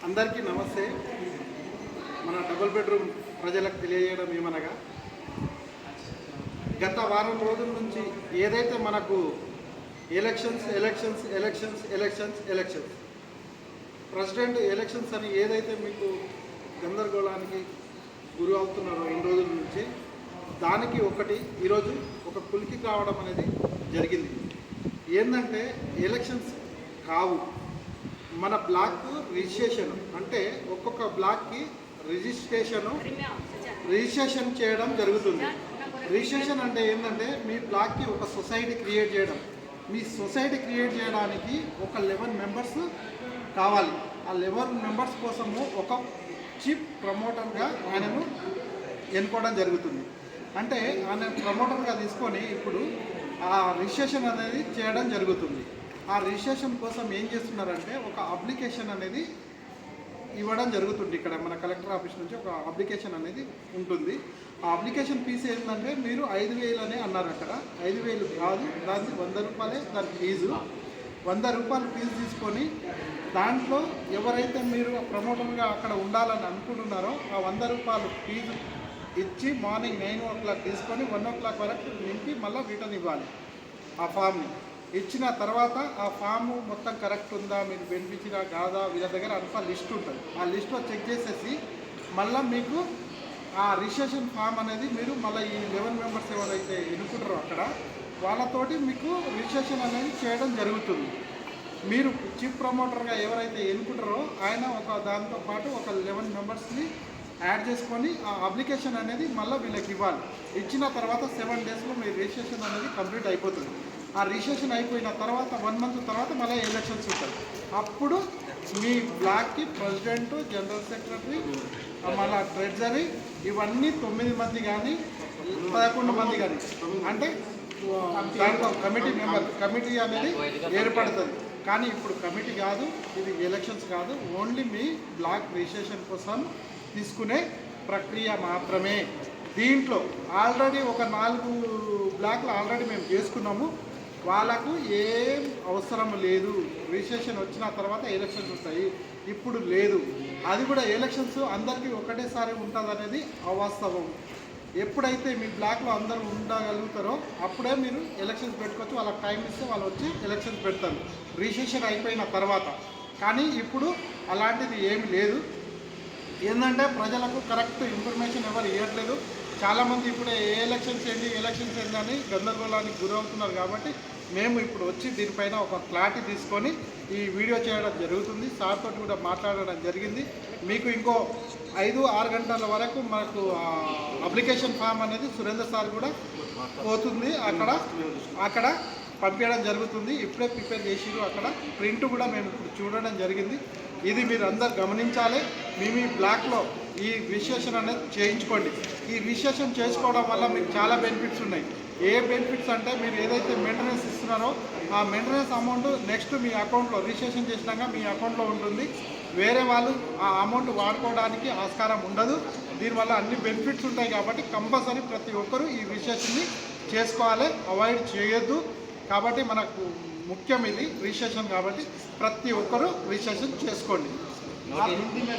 అందరికీ నమస్తే. మన డబుల్ బెడ్రూమ్ ప్రజలకు తెలియజేయడం ఏమనగా, గత వారం రోజుల నుంచి ఏదైతే మనకు ఎలక్షన్స్ ప్రెసిడెంట్ ఎలక్షన్స్ అని ఏదైతే మీకు గందరగోళానికి గురి అవుతున్నారో ఇన్ని రోజుల నుంచి, దానికి ఈరోజు ఒక పులికి కావడం అనేది జరిగింది. ఏంటంటే ఎలక్షన్స్ కావు, మన బ్లాక్ రిజిస్ట్రేషన్, అంటే ఒక్కొక్క బ్లాక్కి రిజిస్ట్రేషన్ చేయడం జరుగుతుంది. రిజిస్ట్రేషన్ అంటే ఏంటంటే మీ బ్లాక్కి ఒక సొసైటీ క్రియేట్ చేయడం. మీ సొసైటీ క్రియేట్ చేయడానికి ఒక 11 మెంబర్స్ కావాలి. ఆ 11 మెంబర్స్ కోసము ఒక చీఫ్ ప్రమోటర్గా ఆయనను ఎన్నుకోవడం జరుగుతుంది. అంటే ఆయన ప్రమోటర్గా తీసుకొని ఇప్పుడు ఆ రిజిస్ట్రేషన్ అనేది చేయడం జరుగుతుంది. ఆ రిజిస్ట్రేషన్ కోసం ఏం చేస్తున్నారంటే ఒక అప్లికేషన్ అనేది ఇవ్వడం జరుగుతుంది. ఇక్కడ మన కలెక్టర్ ఆఫీస్ నుంచి ఒక అప్లికేషన్ అనేది ఉంటుంది. ఆ అప్లికేషన్ ఫీజు ఏంటంటే మీరు 5,000 అని అన్నారు. అక్కడ 5,000 కాదు, దానికి 100 రూపాయలే దాని ఫీజు. 100 రూపాయలు ఫీజు తీసుకొని దాంట్లో ఎవరైతే మీరు ప్రమోటర్గా అక్కడ ఉండాలని అనుకుంటున్నారో ఆ 100 రూపాయలు ఫీజు ఇచ్చి మార్నింగ్ 9 o'clock తీసుకొని 1 o'clock వరకు నింపి మళ్ళీ రిటర్న్ ఇవ్వాలి. ఆ ఫామ్ని ఇచ్చిన తర్వాత ఆ ఫాము మొత్తం కరెక్ట్ ఉందా, మీరు బెనిఫిషియరా కాదా, వీళ్ళ దగ్గర అంతా లిస్ట్ ఉంటుంది. ఆ లిస్ట్లో చెక్ చేసేసి మళ్ళీ మీకు ఆ రిజిస్ట్రేషన్ ఫామ్ అనేది మీరు మళ్ళీ ఈ 11 మెంబర్స్ ఎవరైతే ఎన్నుకుంటారో అక్కడ వాళ్ళతోటి మీకు రిజిస్ట్రేషన్ అనేది చేయడం జరుగుతుంది. మీరు చీఫ్ ప్రమోటర్గా ఎవరైతే ఎన్నుకుంటారో ఆయన దాంతో పాటు ఒక 11 మెంబర్స్ని యాడ్ చేసుకొని ఆ అప్లికేషన్ అనేది మళ్ళీ వీళ్ళకి ఇవ్వాలి. ఇచ్చిన తర్వాత 7 daysలో మీ రిజిస్ట్రేషన్ అనేది కంప్లీట్ అయిపోతుంది. ఆ రిజిస్ట్రేషన్ అయిపోయిన తర్వాత 1 month తర్వాత మళ్ళీ ఎలక్షన్స్ ఉంటాయి. అప్పుడు మీ బ్లాక్కి ప్రెసిడెంట్, జనరల్ సెక్రటరీ, మళ్ళీ ట్రెజరీ, ఇవన్నీ 9 మంది కానీ 11 మంది కానీ, అంటే దాంట్లో కమిటీ అనేది ఏర్పడుతుంది. కానీ ఇప్పుడు కమిటీ కాదు, ఇది ఎలక్షన్స్ కాదు, ఓన్లీ మీ బ్లాక్ రిజిస్ట్రేషన్ కోసం తీసుకునే ప్రక్రియ మాత్రమే. దీంట్లో ఆల్రెడీ ఒక 4 బ్లాక్లు ఆల్రెడీ మేము చేసుకున్నాము. వాళ్ళకు ఏం అవసరం లేదు. రిజిస్ట్రేషన్ వచ్చిన తర్వాత ఎలక్షన్స్ వస్తాయి, ఇప్పుడు లేదు. అది కూడా ఎలక్షన్స్ అందరికీ ఒకటేసారి ఉంటుంది అనేది అవాస్తవం. ఎప్పుడైతే మీ బ్లాక్లో అందరూ ఉండగలుగుతారో అప్పుడే మీరు ఎలక్షన్స్ పెట్టుకోవచ్చు. వాళ్ళకి టైం ఇస్తే వాళ్ళు వచ్చి ఎలక్షన్స్ పెడతారు రిజిస్ట్రేషన్ అయిపోయిన తర్వాత. కానీ ఇప్పుడు అలాంటిది ఏమి లేదు. ఏంటంటే ప్రజలకు కరెక్ట్ ఇన్ఫర్మేషన్ ఎవరు ఇవ్వట్లేదు. చాలామంది ఇప్పుడే ఎలక్షన్స్ ఏంటి అని గందరగోళానికి గురవుతున్నారు. కాబట్టి మేము ఇప్పుడు వచ్చి దీనిపైన ఒక క్లారిటీ తీసుకొని ఈ వీడియో చేయడం జరుగుతుంది. సార్ తోటి కూడా మాట్లాడడం జరిగింది. మీకు ఇంకో 5-6 గంటల వరకు మనకు అప్లికేషన్ ఫామ్ అనేది సురేందర్ సార్ కూడా పోతుంది, అక్కడ పంపించడం జరుగుతుంది. ఇప్పుడే ప్రిపేర్ చేసిరు. అక్కడ ప్రింట్ కూడా మేము ఇప్పుడు చూడడం జరిగింది. ఇది మీరు అందరు గమనించాలి. మీ బ్లాక్లో ఈ రిజిస్ట్రేషన్ అనేది చేయించుకోండి. ఈ రిజిస్ట్రేషన్ చేసుకోవడం వల్ల మీకు చాలా బెనిఫిట్స్ ఉన్నాయి. ఏ బెనిఫిట్స్ అంటే మీరు ఏదైతే మెయింటెనెన్స్ ఇస్తున్నారో ఆ మెయింటెనెన్స్ అమౌంట్ నెక్స్ట్ మీ అకౌంట్లో రిజిస్ట్రేషన్ చేసినాక మీ అకౌంట్లో ఉంటుంది. వేరే వాళ్ళు ఆ అమౌంట్ వాడుకోవడానికి ఆస్కారం ఉండదు. దీనివల్ల అన్ని బెనిఫిట్స్ ఉంటాయి. కాబట్టి కంపల్సరీ ప్రతి ఒక్కరూ ఈ రిజిస్ట్రేషన్ని చేసుకోవాలి, అవాయిడ్ చేయొద్దు. కాబట్టి మనకు ముఖ్యం ఇది రిజిస్ట్రేషన్. కాబట్టి ప్రతి ఒక్కరూ రిజిస్ట్రేషన్ చేసుకోండి. హిందీ మీద